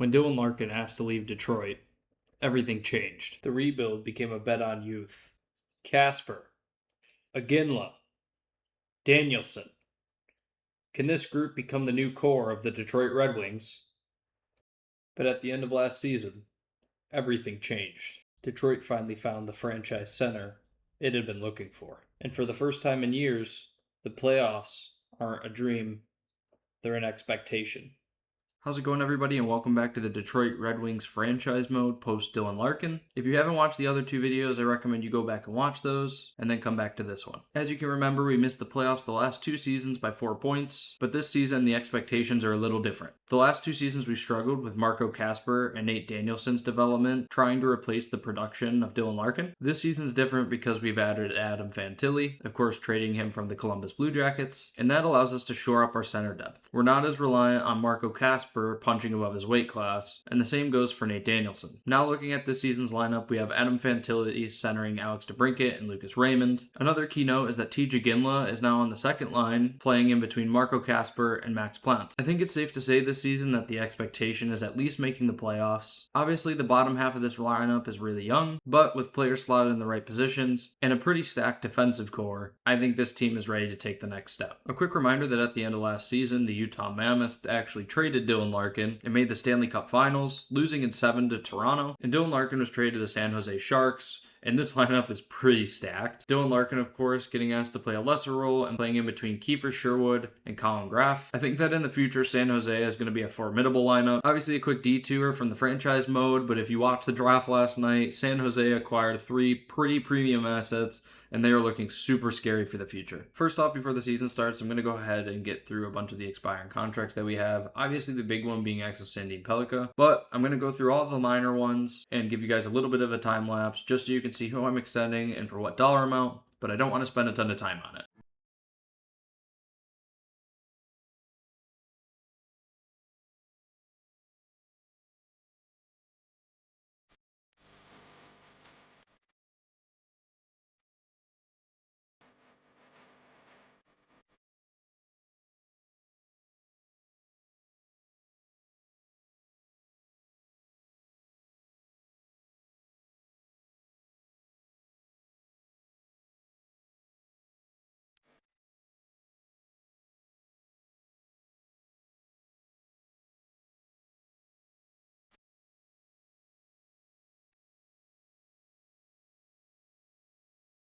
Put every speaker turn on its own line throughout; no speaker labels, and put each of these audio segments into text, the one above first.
When Dylan Larkin asked to leave Detroit, everything changed. The rebuild became a bet on youth. Casper, Aginla, Danielson. Can this group become the new core of the Detroit Red Wings? But at the end of last season, everything changed. Detroit finally found the franchise center it had been looking for. And for the first time in years, the playoffs aren't a dream, they're an expectation. How's it going, everybody, and welcome back to the Detroit Red Wings franchise mode post Dylan Larkin. If you haven't watched the other two videos, I recommend you go back and watch those, and then come back to this one. As you can remember, we missed the playoffs the last two seasons by 4 points, but this season the expectations are a little different. The last two seasons we struggled with Marco Casper and Nate Danielson's development, trying to replace the production of Dylan Larkin. This season's different because we've added Adam Fantilli, of course trading him from the Columbus Blue Jackets, and that allows us to shore up our center depth. We're not as reliant on Marco Casper punching above his weight class, and the same goes for Nate Danielson. Now looking at this season's lineup, we have Adam Fantilli centering Alex DeBrincat and Lucas Raymond. Another key note is that TJ Ginla is now on the second line, playing in between Marco Casper and Max Plant. I think it's safe to say this season that the expectation is at least making the playoffs. Obviously, the bottom half of this lineup is really young, but with players slotted in the right positions and a pretty stacked defensive core, I think this team is ready to take the next step. A quick reminder that at the end of last season, the Utah Mammoth actually traded Dylan Larkin and made the Stanley Cup Finals, losing in 7 to Toronto, and Dylan Larkin was traded to the San Jose Sharks, and this lineup is pretty stacked. Dylan Larkin, of course, getting asked to play a lesser role and playing in between Kiefer Sherwood and Colin Graff. I think that in the future, San Jose is going to be a formidable lineup. Obviously, a quick detour from the franchise mode, but if you watched the draft last night, San Jose acquired 3 pretty premium assets, and they are looking super scary for the future. First off, before the season starts, I'm going to go ahead and get through a bunch of the expiring contracts that we have. Obviously, the big one being Axel Sandin Pellikka, but I'm going to go through all of the minor ones and give you guys a little bit of a time lapse just so you can see who I'm extending and for what dollar amount, but I don't want to spend a ton of time on it.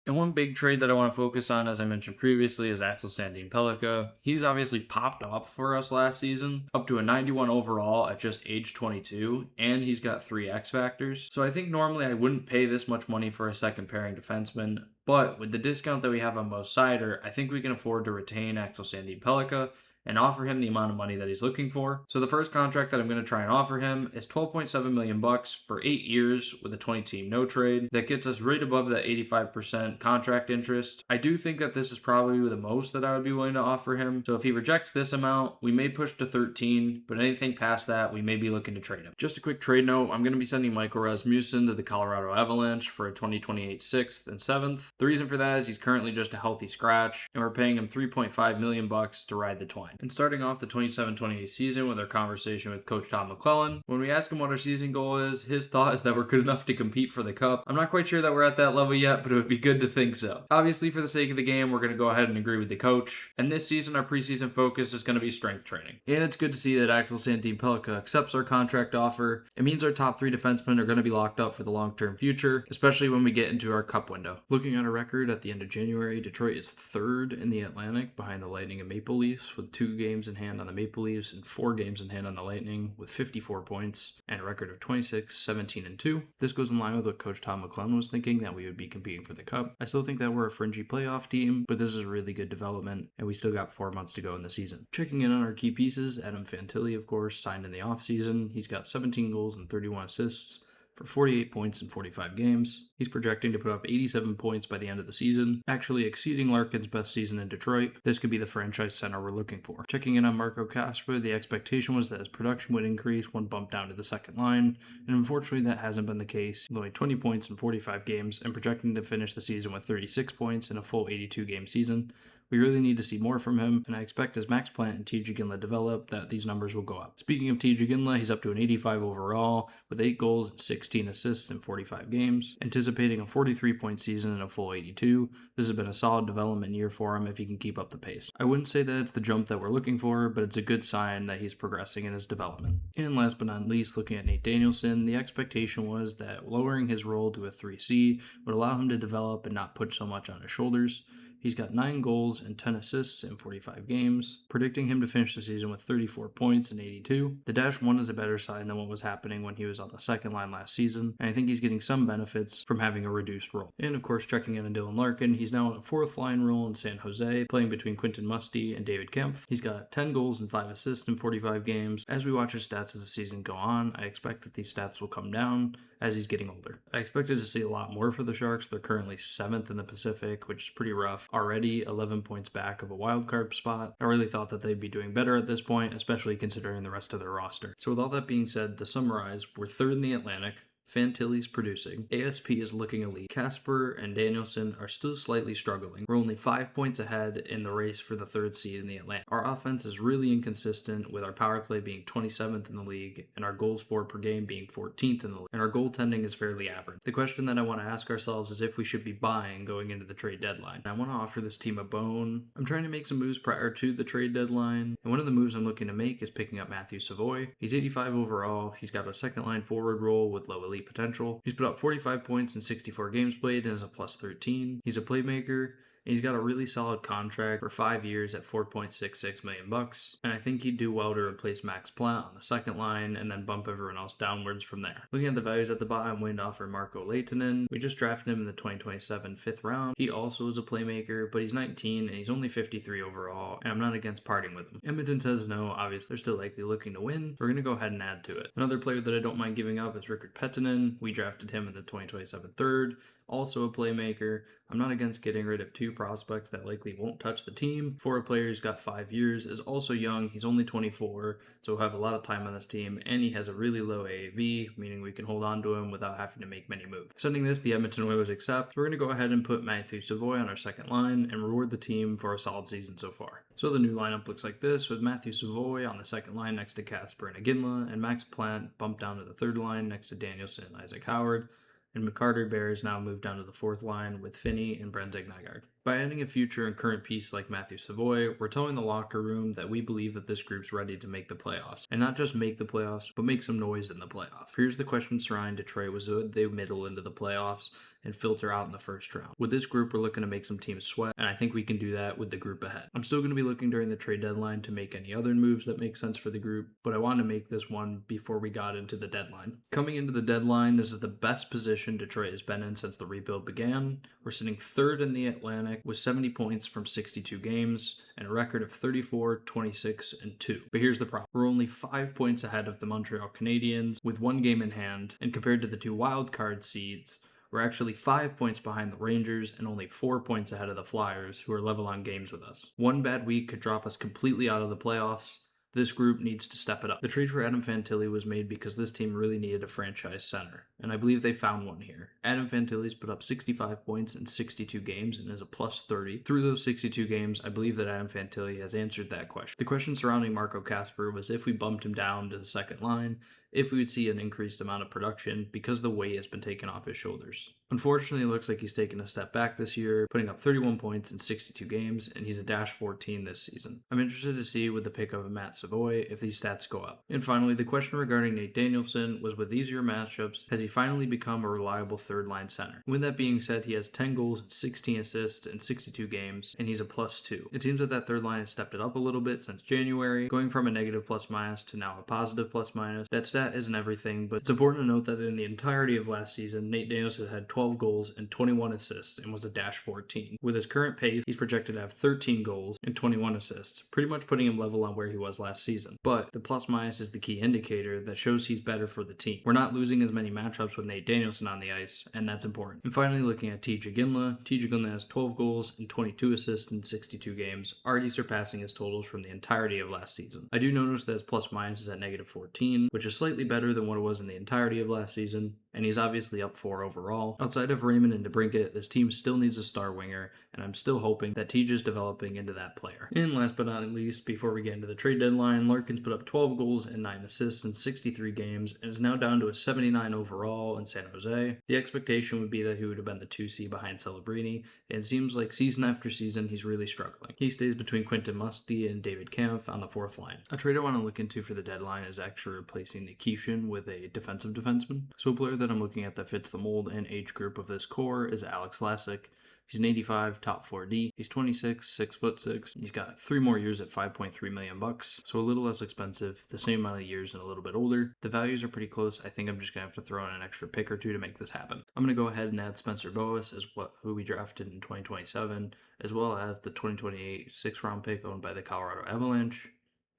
And one big trade that I want to focus on, as I mentioned previously, is Axel Sandin Pellikka. He's obviously popped off for us last season, up to a 91 overall at just age 22, and he's got 3 X factors. So I think normally I wouldn't pay this much money for a second pairing defenseman, but with the discount that we have on Mo Seider, I think we can afford to retain Axel Sandin Pellikka and offer him the amount of money that he's looking for. So the first contract that I'm going to try and offer him is $12.7 million for 8 years with a 20-team no trade. That gets us right above the 85% contract interest. I do think that this is probably the most that I would be willing to offer him. So if he rejects this amount, we may push to 13, but anything past that, we may be looking to trade him. Just a quick trade note, I'm going to be sending Michael Rasmussen to the Colorado Avalanche for a 2028 6th and 7th. The reason for that is he's currently just a healthy scratch, and we're paying him $3.5 million to ride the twine. And starting off the 27-28 season with our conversation with Coach Tom McClellan, when we ask him what our season goal is, his thought is that we're good enough to compete for the cup. I'm not quite sure that we're at that level yet, but it would be good to think so. Obviously, for the sake of the game, we're going to go ahead and agree with the coach. And this season, our preseason focus is going to be strength training. And it's good to see that Axel Sandin Pellikka accepts our contract offer. It means our top 3 defensemen are going to be locked up for the long-term future, especially when we get into our cup window. Looking at our record at the end of January, Detroit is 3rd in the Atlantic behind the Lightning and Maple Leafs with 2 games in hand on the Maple Leafs and 4 games in hand on the Lightning with 54 points and a record of 26, 17, and 2. This goes in line with what Coach Tom McClellan was thinking, that we would be competing for the cup. I still think that we're a fringy playoff team, but this is a really good development, and we still got 4 months to go in the season. Checking in on our key pieces, Adam Fantilli, of course, signed in the offseason. He's got 17 goals and 31 assists for 48 points in 45 games. He's projecting to put up 87 points by the end of the season, actually exceeding Larkin's best season in Detroit. This could be the franchise center we're looking for. Checking in on Marco Kasper, the expectation was that his production would increase when bumped down to the second line, and unfortunately that hasn't been the case. Only 20 points in 45 games and projecting to finish the season with 36 points in a full 82-game season. We really need to see more from him, and I expect as Max Plant and TJ Ginla develop that these numbers will go up. Speaking of TJ Ginla, he's up to an 85 overall with 8 goals and 16 assists in 45 games, anticipating a 43-point season in a full 82. This has been a solid development year for him if he can keep up the pace. I wouldn't say that it's the jump that we're looking for, but it's a good sign that he's progressing in his development. And last but not least, looking at Nate Danielson, the expectation was that lowering his role to a 3C would allow him to develop and not put so much on his shoulders. He's got 9 goals and 10 assists in 45 games, predicting him to finish the season with 34 points in 82. The -1 is a better sign than what was happening when he was on the second line last season, and I think he's getting some benefits from having a reduced role. And of course, checking in on Dylan Larkin, he's now on a 4th line role in San Jose, playing between Quinton Musty and David Kempf. He's got 10 goals and 5 assists in 45 games. As we watch his stats as the season go on, I expect that these stats will come down as he's getting older. I expected to see a lot more for the Sharks. They're currently 7th in the Pacific, which is pretty rough. Already 11 points back of a wildcard spot. I really thought that they'd be doing better at this point, especially considering the rest of their roster. So with all that being said, to summarize, we're 3rd in the Atlantic. Fantilli's producing. ASP is looking elite. Kasper and Danielson are still slightly struggling. We're only 5 points ahead in the race for the 3rd seed in the Atlantic. Our offense is really inconsistent, with our power play being 27th in the league and our goals for per game being 14th in the league. And our goaltending is fairly average. The question that I want to ask ourselves is if we should be buying going into the trade deadline. And I want to offer this team a bone. I'm trying to make some moves prior to the trade deadline, and one of the moves I'm looking to make is picking up Matthew Savoy. He's 85 overall. He's got a second line forward role with low elite potential. He's put up 45 points in 64 games played and is a +13. He's a playmaker. He's got a really solid contract for 5 years at $4.66 million, and I think he'd do well to replace Max Plant on the second line and then bump everyone else downwards from there. Looking at the values at the bottom, we offer Marko Lehtinen. We just drafted him in the 2027 5th round. He also is a playmaker, but he's 19 and he's only 53 overall, and I'm not against parting with him. Edmonton says no. Obviously, they're still likely looking to win. We're going to go ahead and add to it. Another player that I don't mind giving up is Rickard Pettinen. We drafted him in the 2027 3rd. Also a playmaker. I'm not against getting rid of 2 prospects that likely won't touch the team. For a player who's got 5 years, is also young. He's only 24, so he'll have a lot of time on this team, and he has a really low AAV, meaning we can hold on to him without having to make many moves. Sending this, the Edmonton Oilers accept. We're going to go ahead and put Matthew Savoy on our second line and reward the team for a solid season so far. So the new lineup looks like this, with Matthew Savoy on the second line next to Kasper and Ginla, and Max Plant bumped down to the third line next to Danielson and Isaac Howard. And McCarter Bears now moved down to the fourth line with Finney and Brenzig Nygaard. By adding a future and current piece like Matthew Savoy, we're telling the locker room that we believe that this group's ready to make the playoffs. And not just make the playoffs, but make some noise in the playoffs. Here's the question surrounding Detroit: was they middle into the playoffs and filter out in the first round? With this group, we're looking to make some teams sweat, and I think we can do that with the group ahead. I'm still going to be looking during the trade deadline to make any other moves that make sense for the group, but I wanted to make this one before we got into the deadline. Coming into the deadline, this is the best position Detroit has been in since the rebuild began. We're sitting third in the Atlantic with 70 points from 62 games and a record of 34, 26, and 2. But here's the problem. We're only 5 points ahead of the Montreal Canadiens with 1 game in hand, and compared to the 2 wildcard seeds, we're actually 5 points behind the Rangers and only 4 points ahead of the Flyers, who are level on games with us. One bad week could drop us completely out of the playoffs. This group needs to step it up. The trade for Adam Fantilli was made because this team really needed a franchise center, and I believe they found one here. Adam Fantilli's put up 65 points in 62 games and is a +30. Through those 62 games, I believe that Adam Fantilli has answered that question. The question surrounding Marco Kasper was if we bumped him down to the second line, if we would see an increased amount of production because the weight has been taken off his shoulders. Unfortunately, it looks like he's taken a step back this year, putting up 31 points in 62 games, and he's a -14 this season. I'm interested to see with the pickup of Matt Savoy if these stats go up. And finally, the question regarding Nate Danielson was, with easier matchups, has he finally become a reliable third-line center? With that being said, he has 10 goals and 16 assists in 62 games, and he's a +2. It seems that third line has stepped it up a little bit since January, going from a negative +- to now a positive +. That stat stat isn't everything, but it's important to note that in the entirety of last season, Nate Danielson had 12 goals and 21 assists and was a -14. With his current pace, he's projected to have 13 goals and 21 assists, pretty much putting him level on where he was last season. But the plus-minus is the key indicator that shows he's better for the team. We're not losing as many matchups with Nate Danielson on the ice, and that's important. And finally, looking at TJ Ginla has 12 goals and 22 assists in 62 games, already surpassing his totals from the entirety of last season. I do notice that his plus-minus is at -14, which is slightly better than what it was in the entirety of last season, and he's obviously up 4 overall. Outside of Raymond and DeBrincat, this team still needs a star winger, and I'm still hoping that TJ's developing into that player. And last but not least, before we get into the trade deadline, Larkin's put up 12 goals and 9 assists in 63 games, and is now down to a 79 overall in San Jose. The expectation would be that he would have been the 2C behind Celebrini, and it seems like season after season he's really struggling. He stays between Quinton Musty and David Kampf on the 4th line. A trade I want to look into for the deadline is actually replacing Nikishin with a defensive defenseman. So a player that I'm looking at that fits the mold and age group of this core is Alex Vlasic. He's an 85, top 4D. He's 26, 6'6". He's got 3 more years at $5.3 million, so a little less expensive, the same amount of years and a little bit older. The values are pretty close. I think I'm just gonna have to throw in an extra pick or two to make this happen. I'm gonna go ahead and add Spencer Boas as who we drafted in 2027, as well as the 2028 6th-round pick owned by the Colorado Avalanche.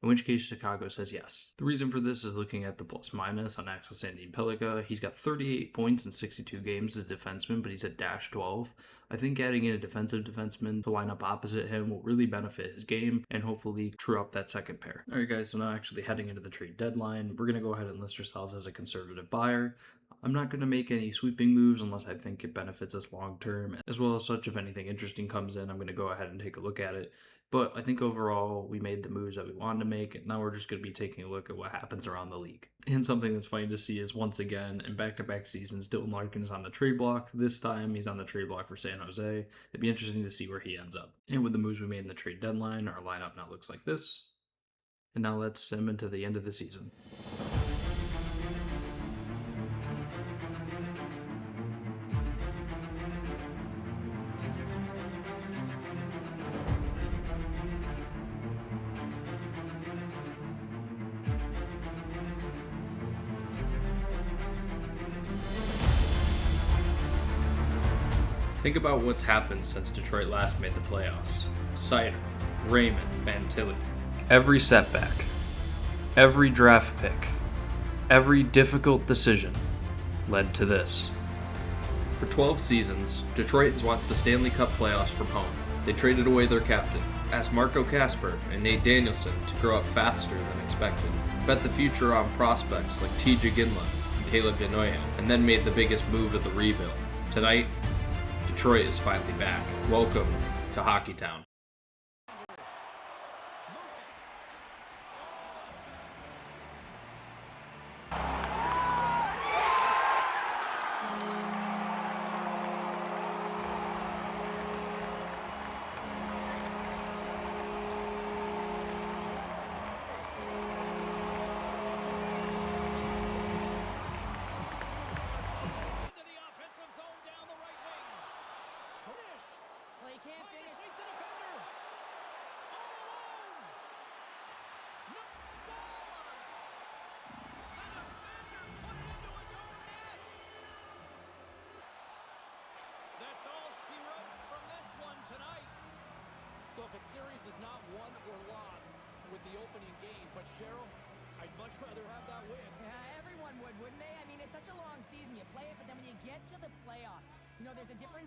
In which case Chicago says yes. The reason for this is looking at the plus-minus on Axel Sandin Pellikka. He's got 38 points in 62 games as a defenseman, but he's at -12. I think adding in a defensive defenseman to line up opposite him will really benefit his game and hopefully true up that second pair. Alright guys, so now actually heading into the trade deadline, we're going to go ahead and list ourselves as a conservative buyer. I'm not going to make any sweeping moves unless I think it benefits us long term. As well as such, if anything interesting comes in, I'm going to go ahead and take a look at it. But I think overall, we made the moves that we wanted to make, and now we're just going to be taking a look at what happens around the league. And something that's funny to see is, once again, in back-to-back seasons, Dylan Larkin is on the trade block. This time, he's on the trade block for San Jose. It'd be interesting to see where he ends up. And with the moves we made in the trade deadline, our lineup now looks like this. And now let's sim into the end of the season. Think about what's happened since Detroit last made the playoffs. Seider, Raymond, Fantilli. Every setback, every draft pick, every difficult decision led to this. For 12 seasons, Detroit has watched the Stanley Cup playoffs from home. They traded away their captain, asked Marco Kasper and Nate Danielson to grow up faster than expected, bet the future on prospects like TJ Ginla and Caleb Denoyan, and then made the biggest move of the rebuild. Tonight, Detroit is finally back. Welcome to Hockeytown.
Look, a series is not won or lost with the opening game, but Cheryl, I'd much rather have that win.
Everyone would, wouldn't they? I mean, it's such a long season. You play it, but then when you get to the playoffs, there's a difference.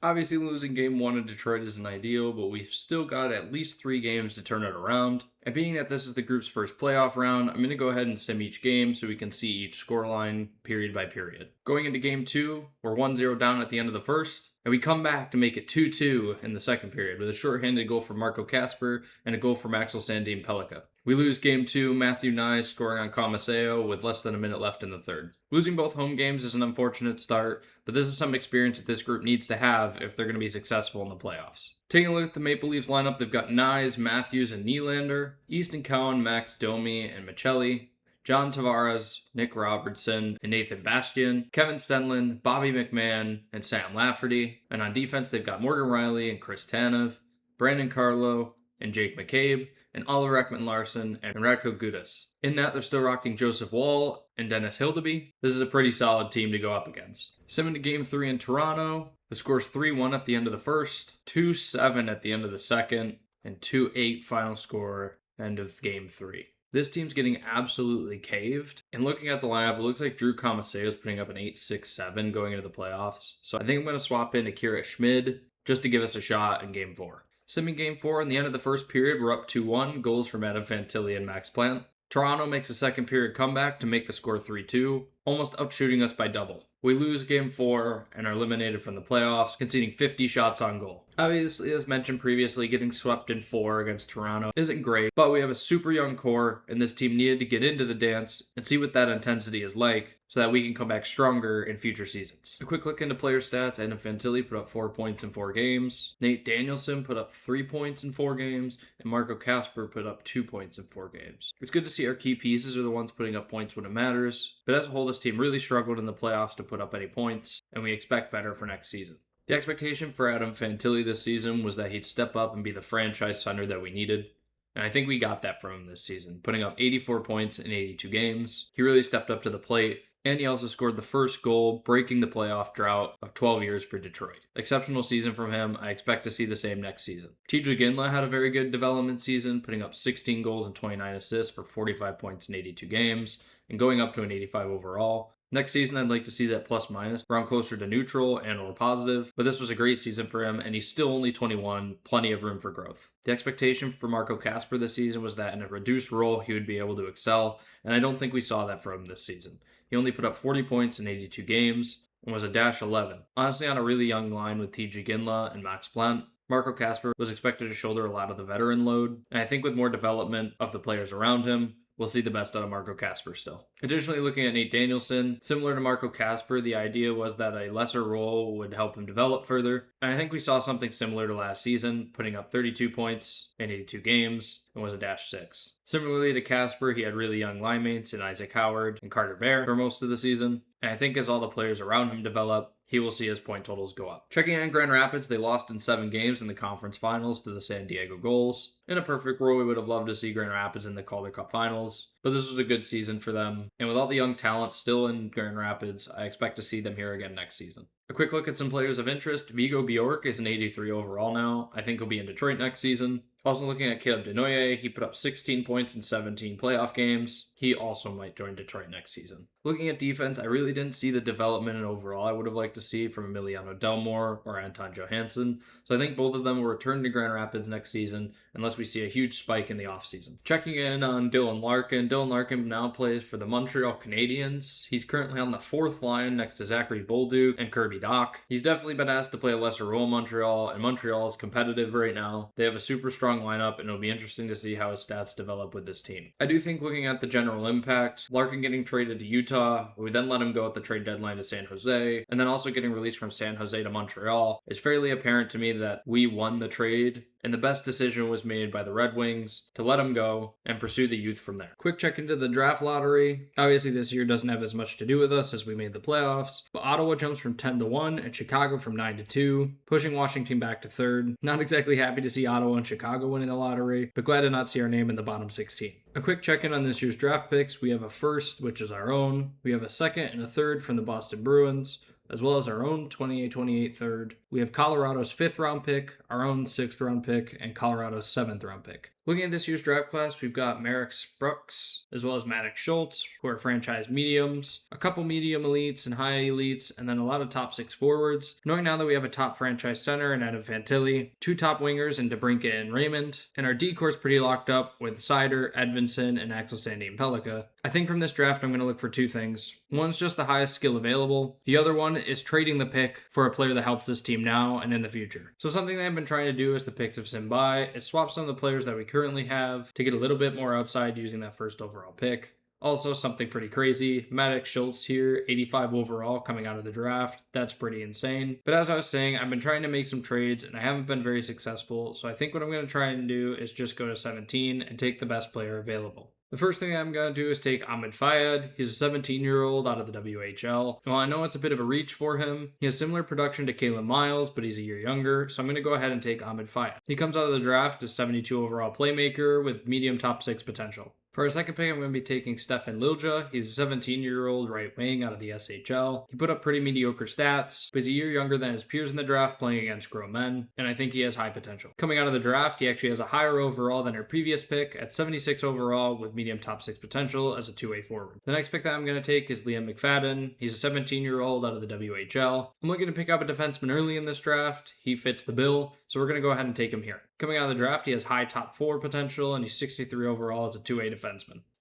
Obviously, losing game 1 in Detroit isn't ideal, but we've still got at least 3 games to turn it around. And being that this is the group's first playoff round, I'm going to go ahead and sim each game so we can see each scoreline period by period. Going into game 2, we're 1-0 down at the end of the first, and we come back to make it 2-2 in the second period with a shorthanded goal from Marco Kasper and a goal from Axel Sandin Pellikka. We lose game 2, Matthew Nye scoring on Comaseo with less than a minute left in the third. Losing both home games is an unfortunate start, but this is some experience that this group needs to have if they're going to be successful in the playoffs. Taking a look at the Maple Leafs lineup, they've got Nyes, Matthews, and Nylander, Easton Cowan, Max Domi, and Michelli, John Tavares, Nick Robertson, and Nathan Bastian, Kevin Stenlund, Bobby McMahon, and Sam Lafferty. And on defense, they've got Morgan Riley and Chris Tanev, Brandon Carlo, and Jake McCabe, and Oliver Ekman-Larsson and Radko Gudas. In net, they're still rocking Joseph Woll and Dennis Hildeby. This is a pretty solid team to go up against. Sim into Game 3 in Toronto. The score's 3-1 at the end of the first, 2-7 at the end of the second, and 2-8 final score end of Game 3. This team's getting absolutely caved. And looking at the lineup, it looks like Drew Comaseo is putting up an 8-6-7 going into the playoffs. So I think I'm going to swap in Akira Schmid just to give us a shot in Game 4. Simming Game 4, in the end of the first period, we're up 2-1, goals from Adam Fantilli and Max Plant. Toronto makes a second period comeback to make the score 3-2, almost outshooting us by double. We lose Game 4 and are eliminated from the playoffs, conceding 50 shots on goal. Obviously, as mentioned previously, getting swept in 4 against Toronto isn't great, but we have a super young core, and this team needed to get into the dance and see what that intensity is like, so that we can come back stronger in future seasons. A quick look into player stats. Adam Fantilli put up 4 points in 4 games. Nate Danielson put up 3 points in 4 games. And Marco Kasper put up 2 points in 4 games. It's good to see our key pieces are the ones putting up points when it matters. But as a whole, this team really struggled in the playoffs to put up any points, and we expect better for next season. The expectation for Adam Fantilli this season was that he'd step up and be the franchise center that we needed. And I think we got that from him this season, putting up 84 points in 82 games. He really stepped up to the plate. And he also scored the first goal, breaking the playoff drought of 12 years for Detroit. Exceptional season from him. I expect to see the same next season. TJ Ginla had a very good development season, putting up 16 goals and 29 assists for 45 points in 82 games, and going up to an 85 overall. Next season, I'd like to see that plus-minus around closer to neutral and or positive, but this was a great season for him, and he's still only 21, plenty of room for growth. The expectation for Marco Kasper this season was that in a reduced role, he would be able to excel, and I don't think we saw that from him this season. He only put up 40 points in 82 games and was a -11. Honestly, on a really young line with TJ Ginla and Max Plant, Marco Kasper was expected to shoulder a lot of the veteran load, and I think with more development of the players around him, we'll see the best out of Marco Kasper still. Additionally, looking at Nate Danielson, similar to Marco Kasper, the idea was that a lesser role would help him develop further. And I think we saw something similar to last season, putting up 32 points in 82 games and was a -6. Similarly to Kasper, he had really young line mates in Isaac Howard and Carter Bear for most of the season. And I think as all the players around him develop, he will see his point totals go up. Checking on Grand Rapids, they lost in 7 games in the conference finals to the San Diego Gulls. In a perfect world, we would have loved to see Grand Rapids in the Calder Cup finals, but this was a good season for them. And with all the young talent still in Grand Rapids, I expect to see them here again next season. A quick look at some players of interest. Vigo Bjork is an 83 overall now. I think he'll be in Detroit next season. Also looking at Caleb Denoye, he put up 16 points in 17 playoff games. He also might join Detroit next season. Looking at defense, I really didn't see the development in overall I would have liked to see from Emiliano Delmore or Anton Johansson. So I think both of them will return to Grand Rapids next season unless we see a huge spike in the offseason. Checking in on Dylan Larkin. Dylan Larkin now plays for the Montreal Canadiens. He's currently on the 4th line next to Zachary Bolduc and Kirby Dach. He's definitely been asked to play a lesser role in Montreal, and Montreal is competitive right now. They have a super strong lineup, and it'll be interesting to see how his stats develop with this team. I do think looking at the general impact, Larkin getting traded to Utah, we then let him go at the trade deadline to San Jose, and then also getting released from San Jose to Montreal, it's fairly apparent to me that we won the trade, and the best decision was made by the Red Wings to let him go and pursue the youth from there. Quick check into the draft lottery. Obviously this year doesn't have as much to do with us as we made the playoffs, but Ottawa jumps from 10-1 and Chicago from 9-2, pushing Washington back to 3rd. Not exactly happy to see Ottawa and Chicago winning the lottery, but glad to not see our name in the bottom 16. A quick check-in on this year's draft picks. We have a first, which is our own. We have a second and a third from the Boston Bruins, as well as our own 28-28 third. We have Colorado's 5th round pick, our own 6th round pick, and Colorado's 7th round pick. Looking at this year's draft class, we've got Marek Sprux, as well as Maddox Schultz, who are franchise mediums, a couple medium elites and high elites, and then a lot of top 6 forwards. Knowing now that we have a top franchise center in Adam Fantilli, 2 top wingers in DeBrincat and Raymond, and our D-core's pretty locked up with Seider, Edvinson, and Axel Sandin Pellikka. I think from this draft, I'm going to look for 2 things. One's just the highest skill available. The other one is trading the pick for a player that helps this team now and in the future. So something that I've been trying to do as the picks have sim by is swap some of the players that we currently have to get a little bit more upside using that 1st overall pick. Also, something pretty crazy, Maddox Schultz here, 85 overall coming out of the draft. That's pretty insane. But as I was saying, I've been trying to make some trades and I haven't been very successful. So I think what I'm going to try and do is just go to 17 and take the best player available. The first thing I'm going to do is take Ahmed Fayed. He's a 17-year-old out of the WHL. While I know it's a bit of a reach for him, he has similar production to Caleb Miles, but he's a year younger, so I'm going to go ahead and take Ahmed Fayed. He comes out of the draft as 72 overall playmaker with medium top 6 potential. For our second pick, I'm going to be taking Stefan Lilja. He's a 17-year-old right wing out of the SHL. He put up pretty mediocre stats, but he's a year younger than his peers in the draft playing against grown men, and I think he has high potential. Coming out of the draft, he actually has a higher overall than our previous pick at 76 overall with medium top 6 potential as a two-way forward. The next pick that I'm going to take is Liam McFadden. He's a 17-year-old out of the WHL. I'm looking to pick up a defenseman early in this draft. He fits the bill, so we're going to go ahead and take him here. Coming out of the draft, he has high top 4 potential, and he's 63 overall as a two-way defenseman.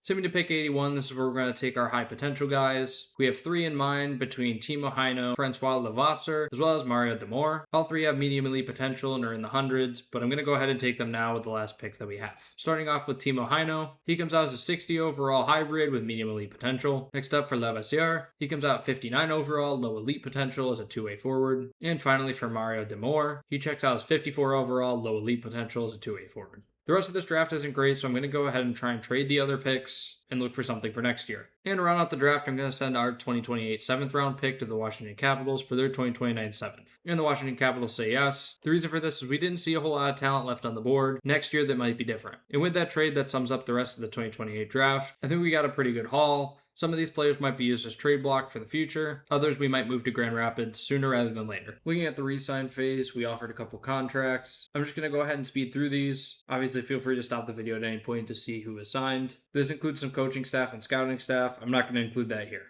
Assuming to pick 81, this is where we're going to take our high potential guys. We have 3 in mind between Timo Heino, Francois Levasseur, as well as Mario Demore. All 3 have medium elite potential and are in the hundreds, but I'm going to go ahead and take them now with the last picks that we have. Starting off with Timo Heino, he comes out as a 60 overall hybrid with medium elite potential. Next up for Levasseur, he comes out 59 overall, low elite potential as a two-way forward. And finally for Mario Demore, he checks out as 54 overall, low elite potential as a two-way forward. The rest of this draft isn't great, so I'm going to go ahead and try and trade the other picks and look for something for next year. And to round out the draft, I'm going to send our 2028 7th round pick to the Washington Capitals for their 2029 7th. And the Washington Capitals say yes. The reason for this is we didn't see a whole lot of talent left on the board. Next year, that might be different. And with that trade, that sums up the rest of the 2028 draft. I think we got a pretty good haul. Some of these players might be used as trade block for the future. Others we might move to Grand Rapids sooner rather than later. Looking at the re-sign phase, we offered a couple contracts. I'm just going to go ahead and speed through these. Obviously, feel free to stop the video at any point to see who is signed. This includes some coaching staff and scouting staff. I'm not going to include that here.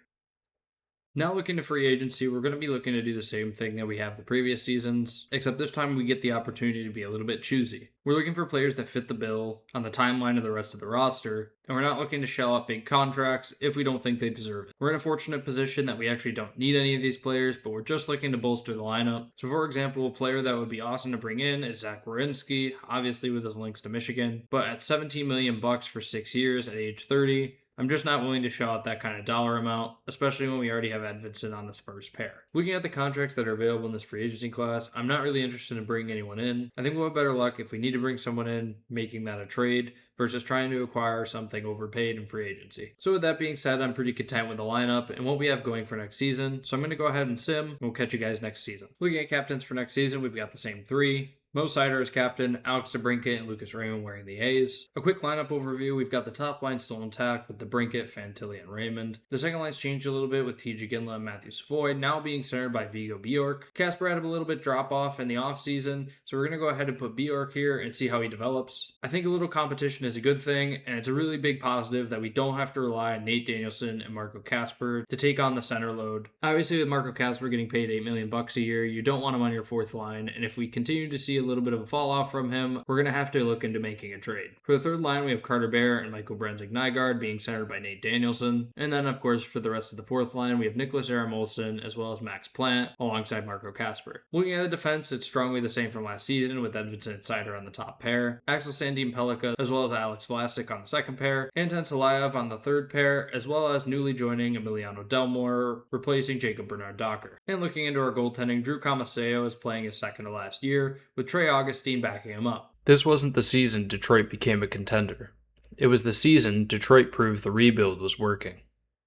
Now looking to free agency, we're going to be looking to do the same thing that we have the previous seasons, except this time we get the opportunity to be a little bit choosy. We're looking for players that fit the bill on the timeline of the rest of the roster, and we're not looking to shell out big contracts if we don't think they deserve it. We're in a fortunate position that we actually don't need any of these players, but we're just looking to bolster the lineup. So for example, a player that would be awesome to bring in is Zach Werenski, obviously with his links to Michigan, but at $17 million for 6 years at age 30, I'm just not willing to shell out that kind of dollar amount, especially when we already have Edvinsson on this first pair. Looking at the contracts that are available in this free agency class, I'm not really interested in bringing anyone in. I think we'll have better luck if we need to bring someone in, making that a trade, versus trying to acquire something overpaid in free agency. So with that being said, I'm pretty content with the lineup and what we have going for next season, so I'm going to go ahead and sim, and we'll catch you guys next season. Looking at captains for next season, we've got the same 3. Mo Seider is captain, Alex DeBrincat and Lucas Raymond wearing the A's. A quick lineup overview, we've got the top line still intact with DeBrincat, Fantilli, and Raymond. The second line's changed a little bit with TJ Ginla and Matthew Savoy, now being centered by Vigo Bjork. Kasper had a little bit drop off in the offseason, so we're going to go ahead and put Bjork here and see how he develops. I think a little competition is a good thing, and it's a really big positive that we don't have to rely on Nate Danielson and Marco Kasper to take on the center load. Obviously with Marco Kasper getting paid $8 million a year, you don't want him on your fourth line, and if we continue to see a little bit of a fall off from him, we're going to have to look into making a trade. For the third line, we have Carter Bear and Michael Brenzig-Nygaard being centered by Nate Danielson. And then, of course, for the rest of the fourth line, we have Nicholas Aram Olsen as well as Max Plant alongside Marco Kasper. Looking at the defense, it's strongly the same from last season with Edvinsson and Seider on the top pair, Axel Sandin Pellikka as well as Alex Vlasic on the second pair, Anton Salayev on the third pair, as well as newly joining Emiliano Delmore, replacing Jacob Bernard Docker. And looking into our goaltending, Drew Comaseo is playing his second to last year, with Trey Augustine backing him up. This wasn't the season Detroit became a contender. It was the season Detroit proved the rebuild was working.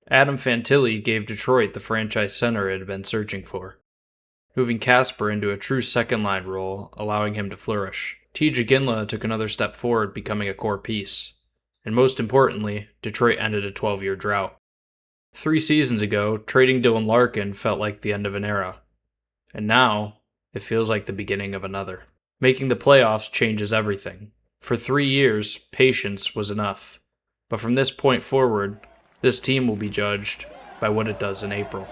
Adam Fantilli gave Detroit the franchise center it had been searching for, moving Kasper into a true second-line role, allowing him to flourish. TJ Ginla took another step forward, becoming a core piece. And most importantly, Detroit ended a 12-year drought. 3 seasons ago, trading Dylan Larkin felt like the end of an era. And now, it feels like the beginning of another. Making the playoffs changes everything. For 3 years, patience was enough. But from this point forward, this team will be judged by what it does in April.